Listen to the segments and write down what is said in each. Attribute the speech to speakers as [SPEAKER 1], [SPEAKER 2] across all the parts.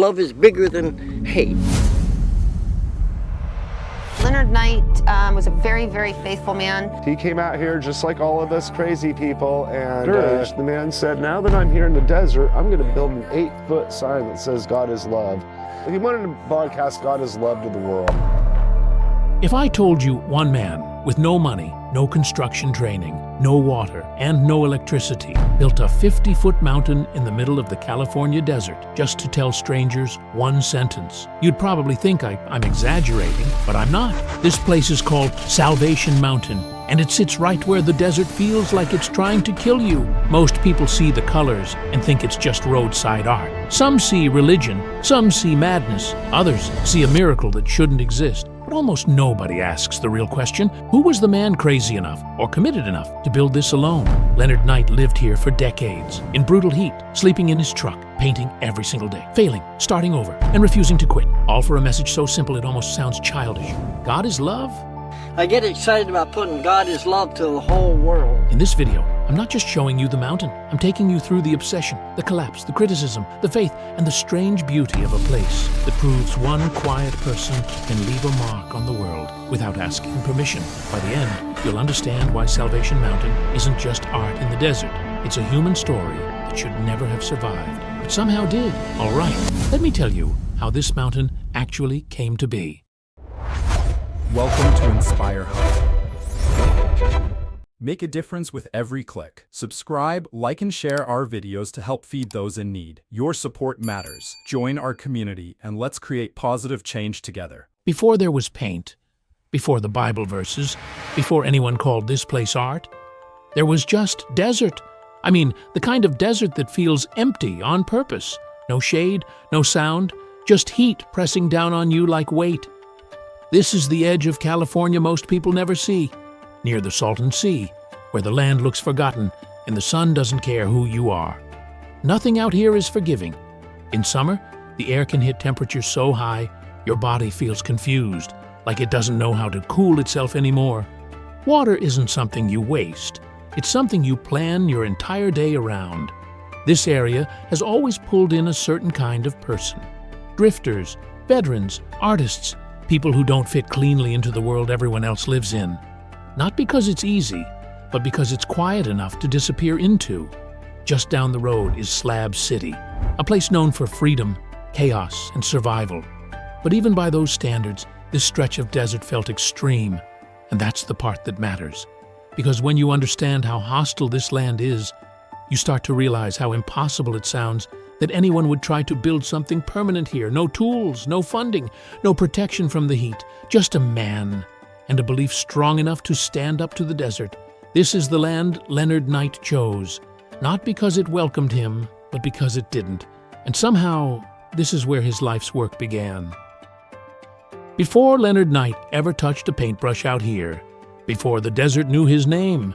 [SPEAKER 1] Love is bigger than hate.
[SPEAKER 2] Leonard Knight was a very, very faithful man.
[SPEAKER 3] He came out here just like all of us crazy people, and the man said, now that I'm here in the desert, I'm going to build an 8-foot sign that says God is love. He wanted to broadcast God is love to the world.
[SPEAKER 4] If I told you one man with no money, no construction training, no water, and no electricity built a 50-foot mountain in the middle of the California desert just to tell strangers one sentence, you'd probably think I'm exaggerating, but I'm not. This place is called Salvation Mountain, and it sits right where the desert feels like it's trying to kill you. Most people see the colors and think it's just roadside art. Some see religion, some see madness, others see a miracle that shouldn't exist. But almost nobody asks the real question, who was the man crazy enough or committed enough to build this alone? Leonard Knight lived here for decades, in brutal heat, sleeping in his truck, painting every single day, failing, starting over, and refusing to quit. All for a message so simple it almost sounds childish. God is love?
[SPEAKER 1] I get excited about putting God is love to the whole world.
[SPEAKER 4] In this video, I'm not just showing you the mountain. I'm taking you through the obsession, the collapse, the criticism, the faith, and the strange beauty of a place that proves one quiet person can leave a mark on the world without asking permission. By the end, you'll understand why Salvation Mountain isn't just art in the desert. It's a human story that should never have survived, but somehow did. All right, let me tell you how this mountain actually came to be.
[SPEAKER 5] Welcome to Inspire Hope. Make a difference with every click. Subscribe, like, and share our videos to help feed those in need. Your support matters. Join our community and let's create positive change together.
[SPEAKER 4] Before there was paint, before the Bible verses, before anyone called this place art, there was just desert. I mean, the kind of desert that feels empty on purpose. No shade, no sound, just heat pressing down on you like weight. This is the edge of California most people never see, near the Salton Sea, where the land looks forgotten and the sun doesn't care who you are. Nothing out here is forgiving. In summer, the air can hit temperatures so high, your body feels confused, like it doesn't know how to cool itself anymore. Water isn't something you waste. It's something you plan your entire day around. This area has always pulled in a certain kind of person. Drifters, veterans, artists, people who don't fit cleanly into the world everyone else lives in. Not because it's easy, but because it's quiet enough to disappear into. Just down the road is Slab City, a place known for freedom, chaos, and survival. But even by those standards, this stretch of desert felt extreme, and that's the part that matters. Because when you understand how hostile this land is, you start to realize how impossible it sounds that anyone would try to build something permanent here. No tools, no funding, no protection from the heat, just a man and a belief strong enough to stand up to the desert. This is the land Leonard Knight chose, not because it welcomed him, but because it didn't. And somehow, this is where his life's work began. Before Leonard Knight ever touched a paintbrush out here, before the desert knew his name,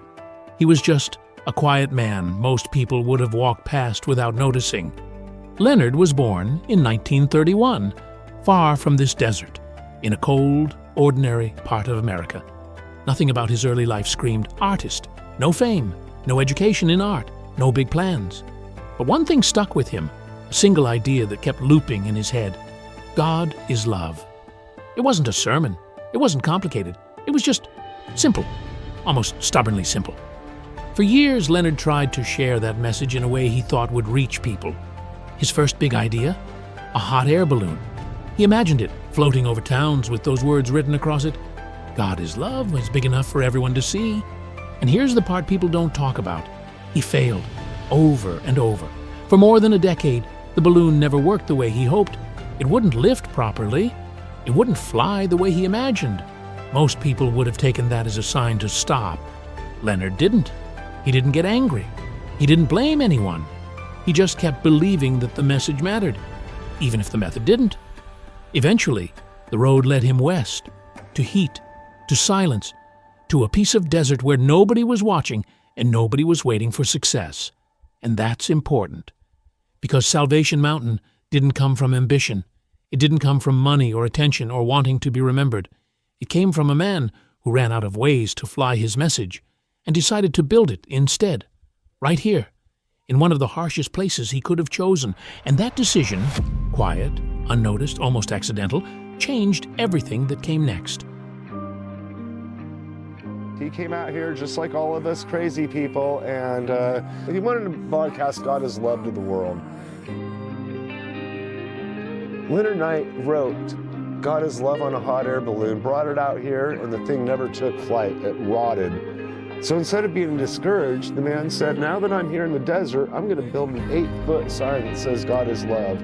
[SPEAKER 4] he was just a quiet man most people would have walked past without noticing. Leonard was born in 1931, far from this desert, in a cold, ordinary part of America. Nothing about his early life screamed artist. No fame, no education in art, no big plans. But one thing stuck with him, a single idea that kept looping in his head. God is love. It wasn't a sermon. It wasn't complicated. It was just simple, almost stubbornly simple. For years, Leonard tried to share that message in a way he thought would reach people. His first big idea? A hot air balloon. He imagined it, floating over towns with those words written across it. God is love was big enough for everyone to see. And here's the part people don't talk about. He failed, over and over. For more than a decade, the balloon never worked the way he hoped. It wouldn't lift properly. It wouldn't fly the way he imagined. Most people would have taken that as a sign to stop. Leonard didn't. He didn't get angry. He didn't blame anyone. He just kept believing that the message mattered, even if the method didn't. Eventually, the road led him west, to heat, to silence, to a piece of desert where nobody was watching and nobody was waiting for success. And that's important, because Salvation Mountain didn't come from ambition. It didn't come from money or attention or wanting to be remembered. It came from a man who ran out of ways to fly his message and decided to build it instead, right here, in one of the harshest places he could have chosen. And that decision, quiet, unnoticed, almost accidental, changed everything that came next.
[SPEAKER 3] He came out here just like all of us crazy people, and he wanted to broadcast God's love to the world. Leonard Knight wrote God's love on a hot air balloon, brought it out here, and the thing never took flight. It rotted. So instead of being discouraged, the man said, now that I'm here in the desert, I'm going to build an 8-foot sign that says God is love.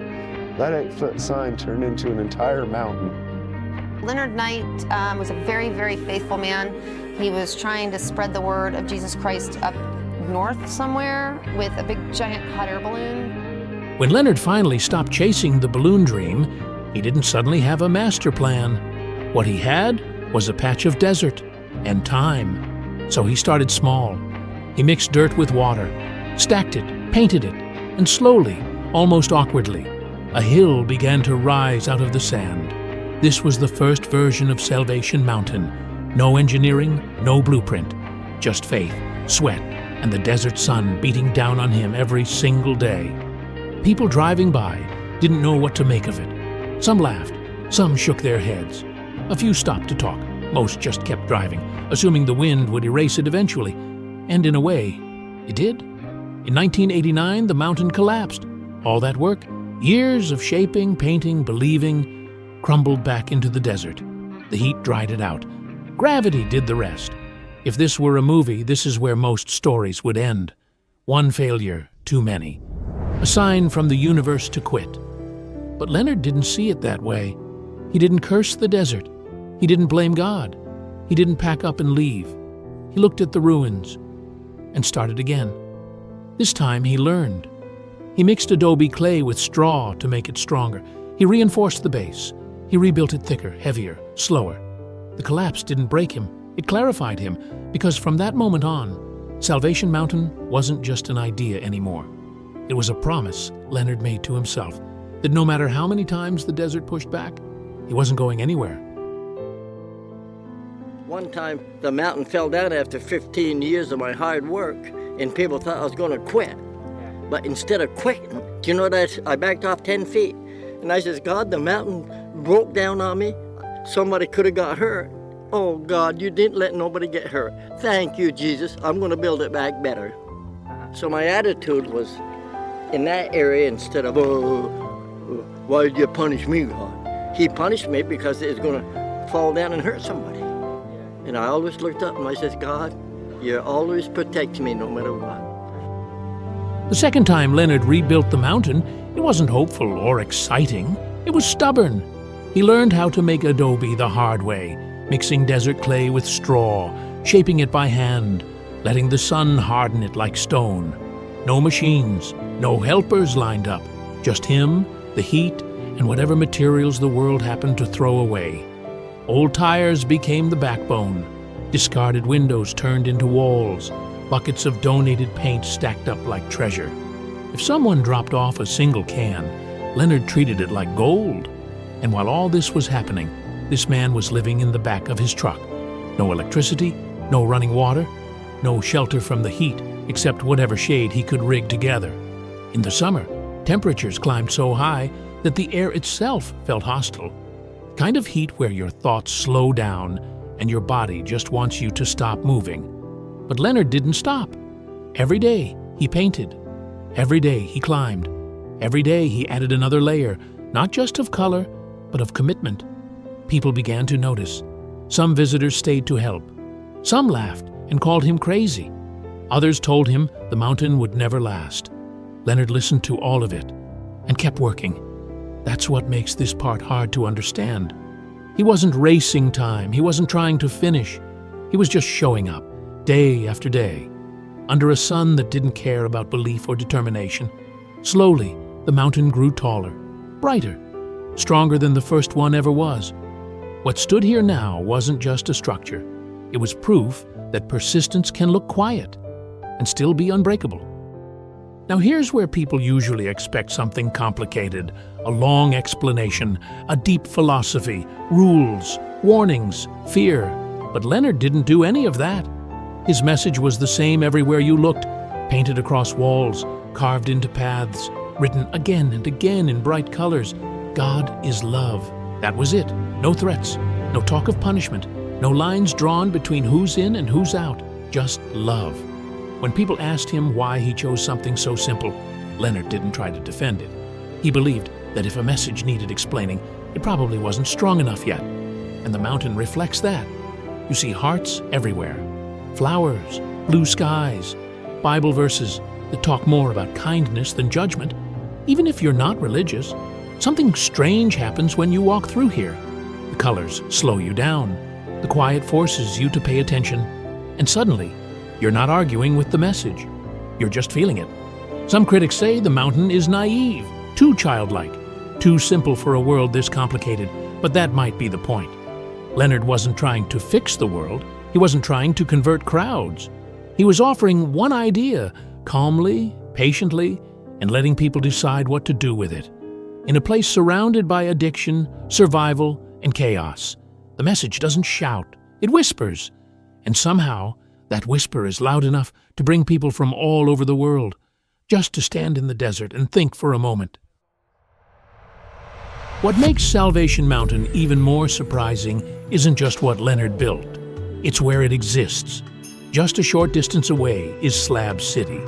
[SPEAKER 3] That 8-foot sign turned into an entire mountain.
[SPEAKER 2] Leonard Knight was a very, very faithful man. He was trying to spread the word of Jesus Christ up north somewhere with a big, giant hot air balloon.
[SPEAKER 4] When Leonard finally stopped chasing the balloon dream, he didn't suddenly have a master plan. What he had was a patch of desert and time. So he started small. He mixed dirt with water, stacked it, painted it, and slowly, almost awkwardly, a hill began to rise out of the sand. This was the first version of Salvation Mountain. No engineering, no blueprint, just faith, sweat, and the desert sun beating down on him every single day. People driving by didn't know what to make of it. Some laughed, some shook their heads. A few stopped to talk. Most just kept driving, assuming the wind would erase it eventually. And in a way, it did. In 1989, the mountain collapsed. All that work, years of shaping, painting, believing, crumbled back into the desert. The heat dried it out. Gravity did the rest. If this were a movie, this is where most stories would end. One failure, too many. A sign from the universe to quit. But Leonard didn't see it that way. He didn't curse the desert. He didn't blame God. He didn't pack up and leave. He looked at the ruins and started again. This time he learned. He mixed adobe clay with straw to make it stronger. He reinforced the base. He rebuilt it thicker, heavier, slower. The collapse didn't break him. It clarified him, because from that moment on, Salvation Mountain wasn't just an idea anymore. It was a promise Leonard made to himself that no matter how many times the desert pushed back, he wasn't going anywhere.
[SPEAKER 1] One time, the mountain fell down after 15 years of my hard work, and people thought I was going to quit. But instead of quitting, do you know that I backed off 10 feet? And I says, God, the mountain broke down on me. Somebody could have got hurt. Oh, God, you didn't let nobody get hurt. Thank you, Jesus. I'm going to build it back better. So my attitude was in that area instead of, why did you punish me, God? He punished me because it was going to fall down and hurt somebody. And I always looked up and I said, God, you're always protecting me no matter what.
[SPEAKER 4] The second time Leonard rebuilt the mountain, it wasn't hopeful or exciting. It was stubborn. He learned how to make adobe the hard way, mixing desert clay with straw, shaping it by hand, letting the sun harden it like stone. No machines, no helpers lined up, just him, the heat, and whatever materials the world happened to throw away. Old tires became the backbone. Discarded windows turned into walls. Buckets of donated paint stacked up like treasure. If someone dropped off a single can, Leonard treated it like gold. And while all this was happening, this man was living in the back of his truck. No electricity, no running water, no shelter from the heat except whatever shade he could rig together. In the summer, temperatures climbed so high that the air itself felt hostile. Kind of heat where your thoughts slow down and your body just wants you to stop moving. But Leonard didn't stop. Every day he painted. Every day he climbed. Every day he added another layer, not just of color, but of commitment. People began to notice. Some visitors stayed to help. Some laughed and called him crazy. Others told him the mountain would never last. Leonard listened to all of it and kept working. That's what makes this part hard to understand. He wasn't racing time. He wasn't trying to finish. He was just showing up, day after day, under a sun that didn't care about belief or determination. Slowly, the mountain grew taller, brighter, stronger than the first one ever was. What stood here now wasn't just a structure. It was proof that persistence can look quiet and still be unbreakable. Now here's where people usually expect something complicated, a long explanation, a deep philosophy, rules, warnings, fear. But Leonard didn't do any of that. His message was the same everywhere you looked, painted across walls, carved into paths, written again and again in bright colors. God is love. That was it. No threats, no talk of punishment, no lines drawn between who's in and who's out. Just love. When people asked him why he chose something so simple, Leonard didn't try to defend it. He believed that if a message needed explaining, it probably wasn't strong enough yet. And the mountain reflects that. You see hearts everywhere. Flowers, blue skies, Bible verses that talk more about kindness than judgment. Even if you're not religious, something strange happens when you walk through here. The colors slow you down. The quiet forces you to pay attention. And suddenly, you're not arguing with the message. You're just feeling it. Some critics say the mountain is naive, too childlike, too simple for a world this complicated, but that might be the point. Leonard wasn't trying to fix the world. He wasn't trying to convert crowds. He was offering one idea, calmly, patiently, and letting people decide what to do with it. In a place surrounded by addiction, survival, and chaos, the message doesn't shout, it whispers. And somehow, that whisper is loud enough to bring people from all over the world, just to stand in the desert and think for a moment. What makes Salvation Mountain even more surprising isn't just what Leonard built. It's where it exists. Just a short distance away is Slab City,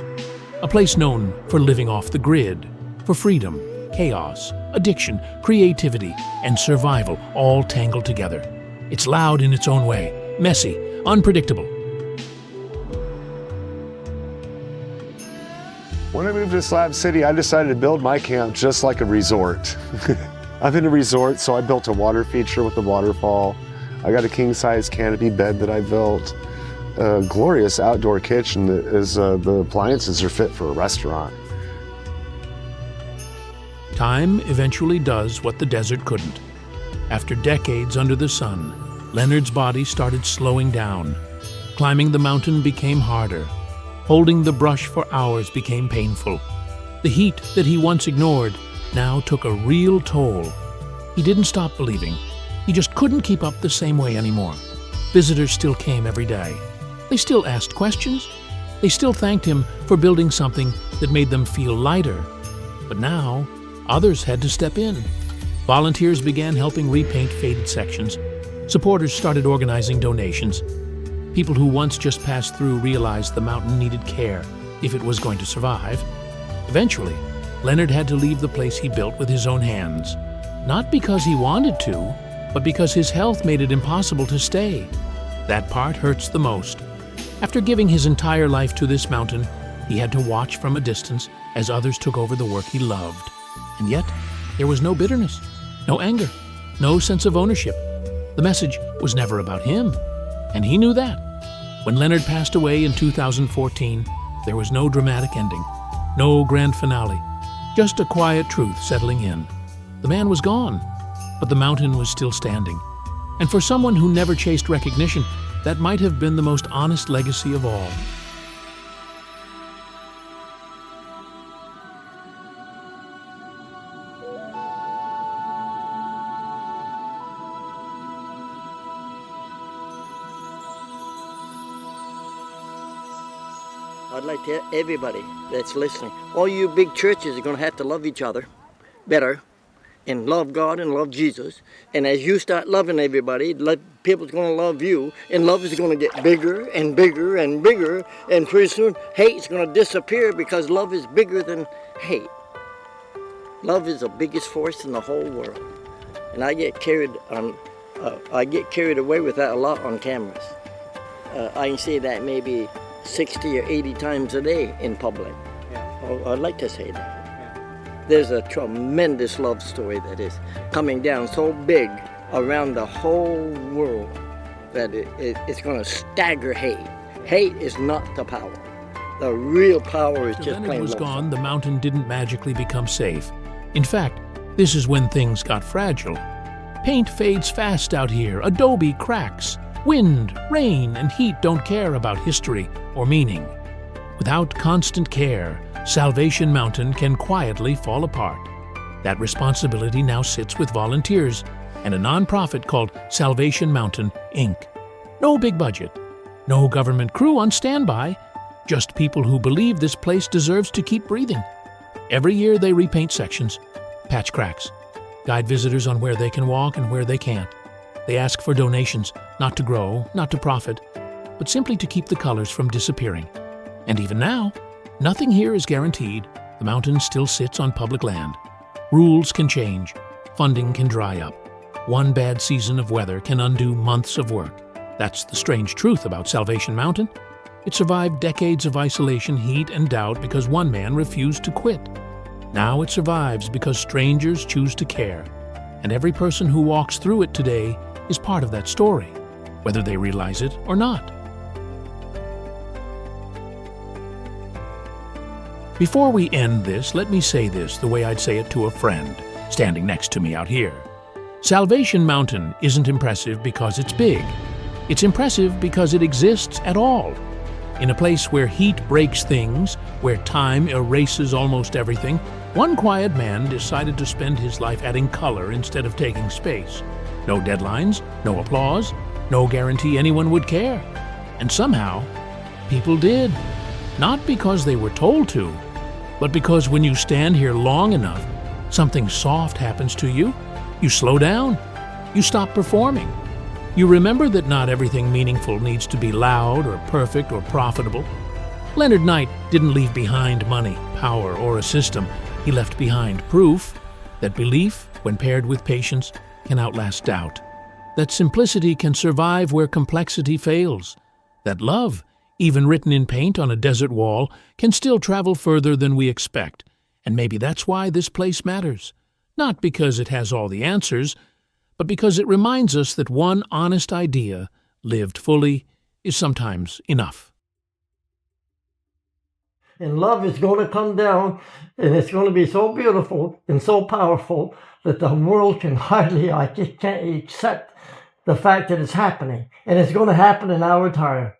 [SPEAKER 4] a place known for living off the grid, for freedom, chaos, addiction, creativity, and survival all tangled together. It's loud in its own way, messy, unpredictable.
[SPEAKER 3] When I moved to Slab City, I decided to build my camp just like a resort. I'm in a resort, so I built a water feature with a waterfall. I got a king-size canopy bed that I built. A glorious outdoor kitchen that is, the appliances are fit for a restaurant.
[SPEAKER 4] Time eventually does what the desert couldn't. After decades under the sun, Leonard's body started slowing down. Climbing the mountain became harder. Holding the brush for hours became painful. The heat that he once ignored now took a real toll. He didn't stop believing. He just couldn't keep up the same way anymore. Visitors still came every day. They still asked questions. They still thanked him for building something that made them feel lighter. But now, others had to step in. Volunteers began helping repaint faded sections. Supporters started organizing donations. People who once just passed through realized the mountain needed care if it was going to survive. Eventually, Leonard had to leave the place he built with his own hands. Not because he wanted to, but because his health made it impossible to stay. That part hurts the most. After giving his entire life to this mountain, he had to watch from a distance as others took over the work he loved. And yet, there was no bitterness, no anger, no sense of ownership. The message was never about him, and he knew that. When Leonard passed away in 2014, there was no dramatic ending, no grand finale, just a quiet truth settling in. The man was gone, but the mountain was still standing. And for someone who never chased recognition, that might have been the most honest legacy of all.
[SPEAKER 1] I'd like to everybody that's listening, all you big churches are going to have to love each other better and love God and love Jesus. And as you start loving everybody, people's going to love you, and love is going to get bigger and bigger and bigger, and pretty soon hate's going to disappear because love is bigger than hate. Love is the biggest force in the whole world. And I get carried away with that a lot on cameras. I can say that maybe 60 or 80 times a day in public. Yeah. I'd like to say that. Yeah. There's a tremendous love story that is coming down so big around the whole world that it's going to stagger hate. Hate is not the power. The real power is just plain love.
[SPEAKER 4] Leonard was gone, the mountain didn't magically become safe. In fact, this is when things got fragile. Paint fades fast out here, adobe cracks. Wind, rain, and heat don't care about history or meaning. Without constant care, Salvation Mountain can quietly fall apart. That responsibility now sits with volunteers and a nonprofit called Salvation Mountain, Inc. No big budget, no government crew on standby, just people who believe this place deserves to keep breathing. Every year they repaint sections, patch cracks, guide visitors on where they can walk and where they can't. They ask for donations, not to grow, not to profit, but simply to keep the colors from disappearing. And even now, nothing here is guaranteed. The mountain still sits on public land. Rules can change. Funding can dry up. One bad season of weather can undo months of work. That's the strange truth about Salvation Mountain. It survived decades of isolation, heat, and doubt because one man refused to quit. Now it survives because strangers choose to care. And every person who walks through it today is part of that story, whether they realize it or not. Before we end this, let me say this the way I'd say it to a friend standing next to me out here. Salvation Mountain isn't impressive because it's big. It's impressive because it exists at all. In a place where heat breaks things, where time erases almost everything, one quiet man decided to spend his life adding color instead of taking space. No deadlines, no applause, no guarantee anyone would care. And somehow, people did. Not because they were told to, but because when you stand here long enough, something soft happens to you. You slow down. You stop performing. You remember that not everything meaningful needs to be loud or perfect or profitable. Leonard Knight didn't leave behind money, power, or a system. He left behind proof that belief, when paired with patience, can outlast doubt. That simplicity can survive where complexity fails. That love, even written in paint on a desert wall, can still travel further than we expect. And maybe that's why this place matters. Not because it has all the answers, but because it reminds us that one honest idea, lived fully, is sometimes enough.
[SPEAKER 1] And love is going to come down, and it's going to be so beautiful and so powerful that the world can hardly, can't accept the fact that it's happening. And it's going to happen in our time.